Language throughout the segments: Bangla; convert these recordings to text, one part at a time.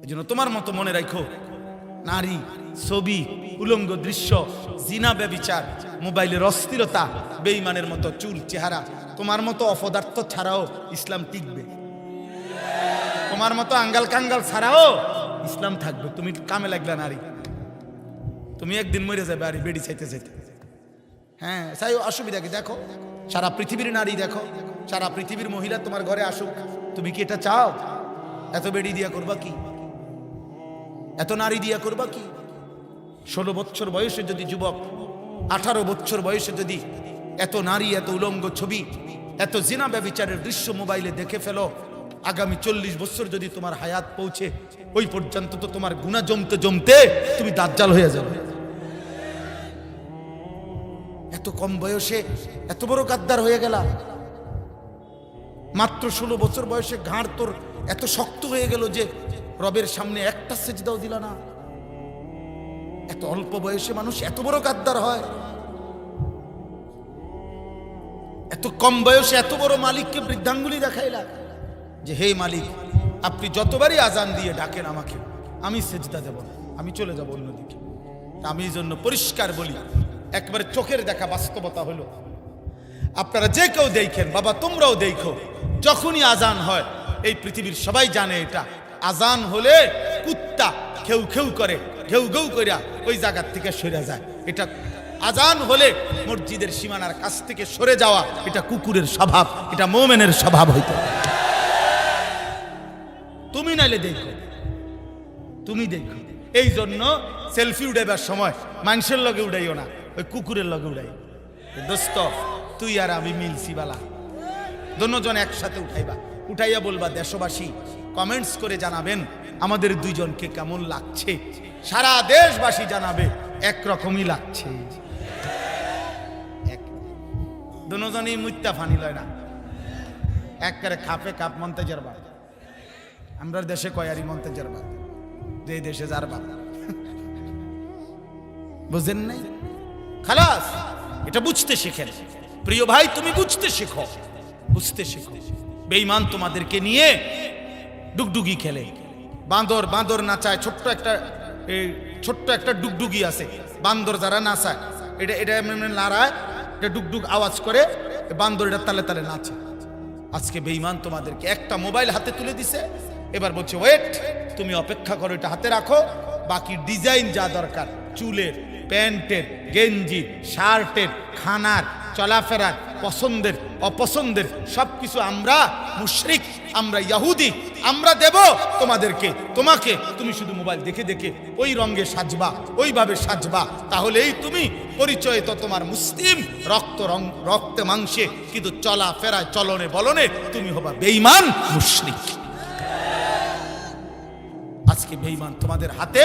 এজন্য তোমার মতো মনে রাখো, নারী, ছবি, উলঙ্গ দৃশ্য, জিনা, ব্যভিচার, মোবাইলের অস্থিরতা, বেঈমানের মতো চুল চেহারা, তোমার মতো অপদার্থ ছাড়াও ইসলাম টিকবে। তোমার মতো আঙ্গাল কাঙ্গাল ছাড়াও ইসলাম থাকবে। তুমি কামে লাগলা নারী, তুমি একদিন মরে যাবে আর বেড়ি চাইতে চাইতে। হ্যাঁ, চাই অসুবিধা কি? দেখো সারা পৃথিবীর নারী, দেখো সারা পৃথিবীর মহিলা তোমার ঘরে আসুক, তুমি কি এটা চাও? এত বেড়ি দিয়া করবা কি? এত নারী দিয়া করবা কি? 16 বছর বয়সে যদি যুবক, 18 বছর বয়সে যদি এত নারী, এত উলঙ্গ ছবি, এত জিনা ব্যভিচারের দৃশ্য মোবাইলে দেখে ফেলো, আগামী 40 বছর যদি তোমার হায়াত পৌঁছে, ওই পর্যন্ত তো তোমার গুনাহ জমতে জমতে তুমি দাজ্জাল হয়ে যাবে। এত কম বয়সে এত বড় গাদ্দার হয়ে গেলা। মাত্র 16 বছর বয়সে ঘাড় তোর এত শক্ত হয়ে গেল যে রবের সামনে একটা সেজদাও দিলা না। এত অল্প বয়সে মানুষ এত বড় গাদ্দার হয়। এত কম বয়সে এত বড় মালিককে বৃদ্ধাঙ্গুলি দেখাইলা যে হে মালিক, আপনি যতবারই আজান দিয়ে ডাকেন আমাকে, আমি সেজদা দেব না, আমি চলে যাব অন্যদিকে। আমি এই জন্য পরিষ্কার বলি, একবারে চোখের দেখা বাস্তবতা হলো, আপনারা যে কেউ দেখেন, বাবা তোমরাও দেখো, যখনই আজান হয়, এই পৃথিবীর সবাই জানে এটা, আজান হলে কুত্তা খেউ খেউ করে, ঘেউ ঘেউ কইরা ওই জায়গার থেকে সরে যায়। এটা আজান হলে মসজিদের সীমানার কাছ থেকে সরে যাওয়া, এটা কুকুরের স্বভাব, এটা মোমেনের স্বভাব হইতো। তুমি নাইলে দেখো, তুমি দেখো। এই জন্য সেলফি উঠাইবার সময় মানুষের লগে উড়াইও না, ওই কুকুরের লগে উড়াই। দোস্ত তুই আর আমি মিলছি বালা, দুজন একসাথে উঠাইবা, উঠাইয়া বলবা দেশবাসী কমেন্টস করে জানাবেন আমাদের দুইজনকে কেমন লাগছে। সারা দেশবাসী জানাবে একরকমই লাগছে। দুজনই মুত্তা ফানি লয় না, একবারে খাপে কাপ মন্তেজের বাদ। আমরা দেশে কয়ারি মন্তেজের বাদ, যে দেশে যার বাদ, বুঝেন নাই? খালাস, এটা বুঝতে শেখেন। প্রিয় ভাই, তুমি বুঝতে শেখো, বুঝতে শেখো। বেঈমান তোমাদেরকে নিয়ে ডুগডুগি খেলে, বাঁদর বাঁদর নাচায়। ছোট্ট একটা ডুগডুগি আছে, বান্দর যারা নাচায়, এটা নাড়ায়, এটা ডুগডুগ আওয়াজ করে, বান্দর এটা তালে তালে নাচে। আজকে বেঈমান তোমাদেরকে একটা মোবাইল হাতে তুলে দিছে, এবার বলছে ওয়েট, তুমি অপেক্ষা করো, এটা হাতে রাখো, বাকি ডিজাইন যা দরকার, চুলের, প্যান্টের, গেঞ্জি, শার্টের, খানার, চলাফেরার, পছন্দের অপছন্দের সবকিছু আমরা মুশরিক, আমরা ইহুদি, আমরা দেব তোমাদেরকে। তোমাকে তুমি শুধু মোবাইল দেখে দেখে ওই রঙে সাজবা, ওইভাবে সাজবা, তাহলেই তুমি পরিচয় তো তোমার মুসলিম, রক্তে মাংসে, কিন্তু চলাফেরায় চলনে বলনে তুমি হবা বেঈমান মুশরিক। আজকে বেঈমান তোমাদের হাতে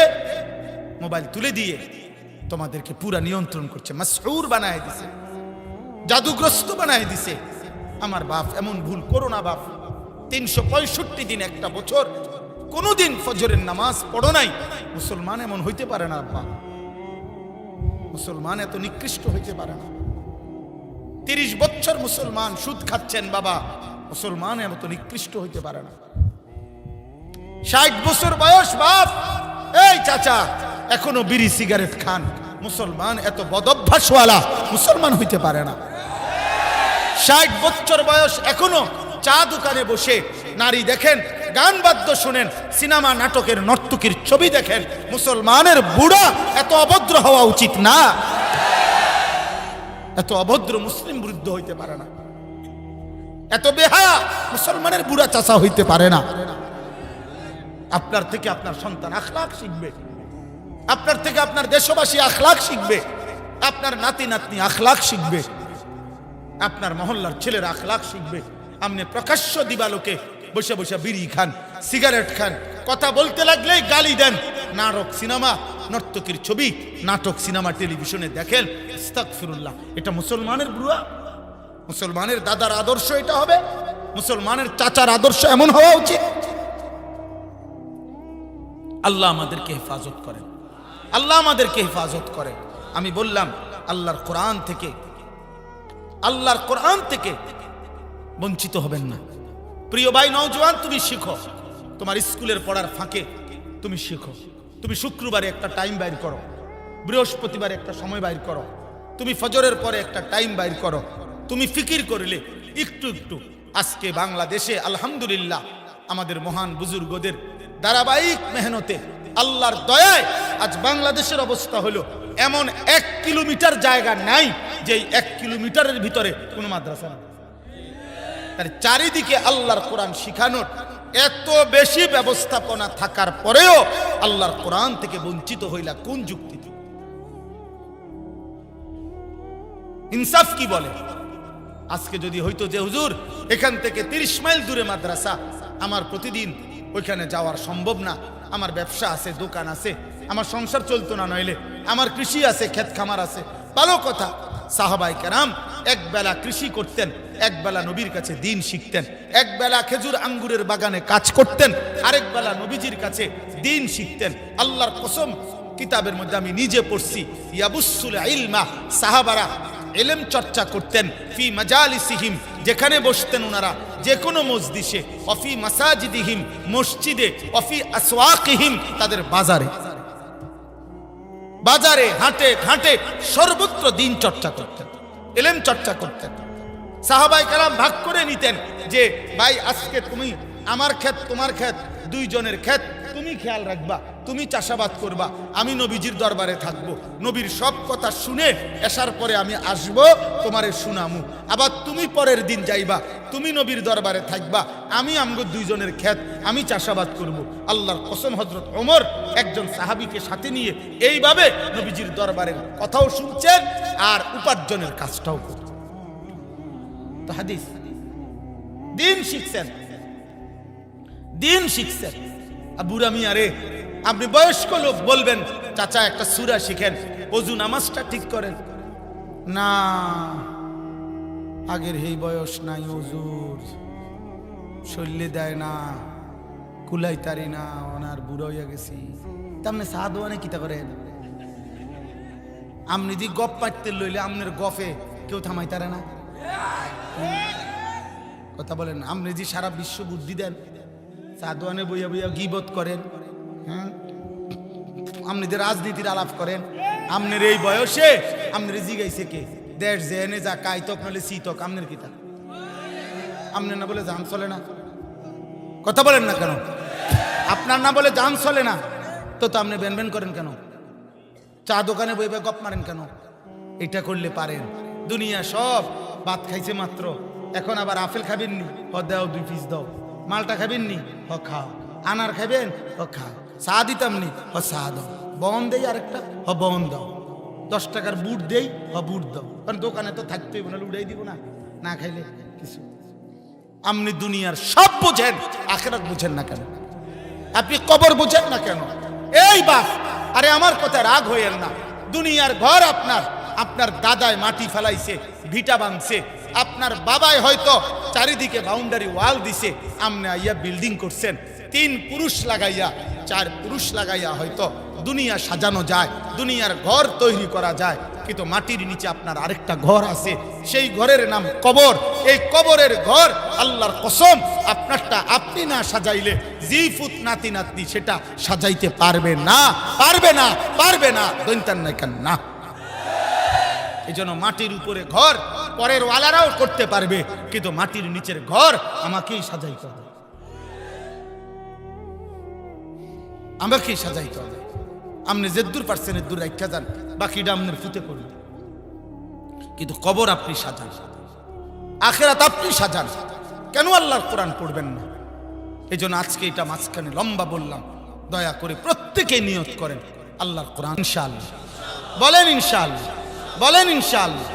মোবাইল তুলে দিয়ে তোমাদেরকে পুরা নিয়ন্ত্রণ করছে, মাসহুর বানায় দিছে, জাদুগ্রস্ত বানায় দিছে। আমার বাপ, এমন ভুল করো না বাপ। 365 দিন, একটা বছর কোনোদিন ফজরের নামাজ পড়ো নাই, মুসলমান এমন হইতে পারে না আব্বা। মুসলমান এত নিকৃষ্ট হইতে পারে না। 30 বছর মুসলমান সুদ খাচ্ছেন বাবা, মুসলমান এত নিকৃষ্ট হইতে পারে না। 60 বছর বয়স বাপ, এই চাচা এখনো বিড়ি সিগারেট খান, মুসলমান এত বদভ্যাসওয়ালা মুসলমান হইতে পারে না। 60 বছর বয়স এখনো চা দোকানে বসে নারী দেখেন, গান বাদ্য শুনেন, সিনেমা নাটকের নর্তকীর ছবি দেখেন, মুসলমানের বুড়া এত অভদ্র হওয়া উচিত না। এত অভদ্র মুসলিম বৃদ্ধ হইতে পারে না, এত বেহায়া মুসলমানের বুড়া চাচা হইতে পারে না। আপনার থেকে আপনার সন্তান আখলাক শিখবে, আপনার থেকে আপনার দেশবাসী আখলাক শিখবে, আপনার নাতি নাতনি আখলাক শিখবে, আপনার মহল্লার ছেলের আখলাক শিখবে। আপনি প্রকাশ্য দিবালোকে বসে বসে বিড়ি খান, সিগারেট খান, কথা বলতে লাগলেই গালি দেন, নাটক সিনেমা নর্তকীর ছবি, নাটক সিনেমা টেলিভিশনে দেখেন, আস্তাগফিরুল্লাহ। এটা মুসলমানের বুড়া? মুসলমানের দাদার আদর্শ এটা হবে? মুসলমানের চাচার আদর্শ এমন হওয়া উচিত? আল্লাহ আমাদেরকে হেফাজত করেন, আল্লাহ আমাদেরকে হেফাজত করেন। আমি বললাম আল্লাহর কোরআন থেকে বঞ্চিত হবেন না। প্রিয় ভাই নওজোয়ান, তুমি শিখো, তোমার স্কুলের পড়ার ফাঁকে তুমি শিখো। তুমি শুক্রবারে একটা টাইম বাইর করো, বৃহস্পতিবারে একটা সময় বাইর করো, তুমি ফজরের পরে একটা টাইম বাইর করো। তুমি ফিকির করলে একটু একটু আজকে বাংলাদেশে আলহামদুলিল্লাহ আমাদের মহান বুজুর্গদের ধারাবাহিক মেহনতে আল্লাহর দয়ায় আজ বাংলাদেশের অবস্থা হলো এমন 1 কিলোমিটার জায়গা নাই যে 1 কিলোমিটারের ভিতরে কোনো মাদ্রাসা নেই। তার চারিদিকে আল্লাহর কোরআন শিখানোর এত বেশি ব্যবস্থাপনা থাকার পরেও আল্লাহর কোরআন থেকে বঞ্চিত হইলা কোন যুক্তিতে? ইনসাফ কি বলে? আজকে যদি হইতো যে হুজুর এখান থেকে 30 মাইল দূরে মাদ্রাসা, আমার প্রতিদিন ওইখানে যাওয়ার সম্ভব না, আমার ব্যবসা আছে, দোকান আছে, আমার সংসার চলতো না, নইলে আমার কৃষি আছে, ক্ষেত খামার আছে, ভালো কথা। সাহাবায়ে কেরাম এক বেলা কৃষি করতেন, এক বেলা নবীর কাছে দ্বীন শিখতেন, এক বেলা খেজুর আঙ্গুরের বাগানে কাজ করতেন, আরেক বেলা নবীজির কাছে দ্বীন শিখতেন। আল্লাহর কসম, কিতাবের মধ্যে আমি নিজে পড়ছি, ইয়াবুসুল ইলমা, সাহাবারা ইলম চর্চা করতেন ফি মাজালিসিহিম, যেখানে বসতেন ওনারা, যে কোনো মজলিসে, ওয়াফি মাসাজিদিহিম, মসজিদে, ওয়াফি আসওয়াকিহিম, তাদের বাজারে বাজারে, হাটে ঘাটে, সর্বত্র দ্বীন চর্চা করতেন, ইলম চর্চা করতেন। সাহাবায়ে কেরাম ভাগ করে নিতেন যে ভাই আজকে তুমি আমার ক্ষেত, তোমার ক্ষেত, দুইজনের ক্ষেত, তুমি খেয়াল রাখবা, তুমি চাষাবাদ করবা, আমি নবীজির দরবারে থাকবো, নবীর সব কথা শুনে এসার পরে আমি আসবো, তোমারে শুনামু। আবার তুমি পরের দিন যাইবা, তুমি নবীর দরবারে থাকবা, আমি আমগো দুইজনের ক্ষেত, আমি চাষাবাদ করব। আল্লাহর কসম, হযরত ওমর একজন সাহাবীকে সাথে নিয়ে এইভাবে নবীজির দরবারের কথাও শুনছেন আর উপার্জনের কাজটাও করছেন। তো হাদিস, দ্বীন শিখছেন, দ্বীন শিখছেন। বুড়া মিয়া রে, আপনি বয়স্ক লোক, বলবেন চাচা একটা সূরা শিখেন, ওযু নামাজটা ঠিক করেন না, আগের এই বয়স নাই, ওযুর শরীরে দেয় না, কুলাই তারি না, ওনার বুড়ো হইয়া গেছি। তামনে সাধুয়ানে কিতা করেন? আপনি যদি গপ পাইতে লইলে আমনের গফে কেউ থামাই তারে না, কথা বলেন। আপনি যে সারা বিশ্ব বুদ্ধি দেন, সাধুয়ানে বইয়া বইয়া গীবত করেন, হ্যাঁ, আপনি যে রাজনীতির আলাপ করেন, আপনার এই বয়সে আপনার জিগাইছে কে? দেশ জেনে যা কাইতক নলে শীতক, আপনার কিতা? আপনার না বলে জান চলে না, কথা বলেন না কেন? আপনার না বলে জান চলে না, তো আপনি বেন করেন কেন? চা দোকানে বইবে গপ মারেন কেন? এটা করলে পারেন। দুনিয়া সব ভাত খাইছে মাত্র, এখন আবার আপেল খাবেন নি, হ দাও 2 পিস দাও। মালটা খাবেন নি, হ খাও। আনার খাবেন, হ খাও। চা দিতাম নি, হ চা দাও। বন দেই আরেকটা, হ বন দাও। 10 টাকার বুট দেই, হ বুট দাও। কারণ দোকানে তো থাকতেই না, উড়াই দিব না, না খাইলে কিছু। আপনি দুনিয়ার সব বুঝেন, আখিরাত বুঝেন না কেন? আপনি কবর বুঝেন না কেন? এই বাপ, আরে আমার কথা রাগ হইয়েন না। দুনিয়ার ঘর আপনার, আপনার দাদায় মাটি ফেলাইছে, ভিটা বাঁধছে, আপনার বাবাই হয়তো চারিদিকে বাউন্ডারি ওয়াল দিছে, আপনি আইয়া বিল্ডিং করছেন। 3 পুরুষ লাগাইয়া, 4 পুরুষ লাগাইয়া হয়তো দুনিয়া সাজানো যায়, দুনিয়ার ঘর তৈরি করা যায়, কিন্তু মাটির নিচে আপনার আরেকটা ঘর আছে, সেই ঘরের নাম কবর। এই কবরের ঘর আল্লাহর কসম, আপনারটা আপনি না সাজাইলে জিফুত নাতি নাতনি সেটা সাজাইতে পারবে না, পারবে না, পারবে না, দৈন্তান নাই কেন না। এই জন্য মাটির উপরে ঘর পরের ওয়ালারাও করতে পারবে, কিন্তু মাটির নিচের ঘর আমাকেই সাজাইতে হবে, আমাকেই সাজাইতে হবে। আপনি যেদূর পারছেন এদূর রাখা যান, বাকিটা আপনার ফুতে করুন, কিন্তু কবর আপনি সাজান, আখিরাত আপনি সাজান। কেন আল্লাহর কোরআন পড়বেন না? এই জন্য আজকে এটা মাঝখানে লম্বা বললাম, দয়া করে প্রত্যেকেই নিয়ত করেন আল্লাহর কোরআন ইনশাআল্লাহ, বলেন ইনশাআল্লাহ, বলেন ইনশাআল্লাহ।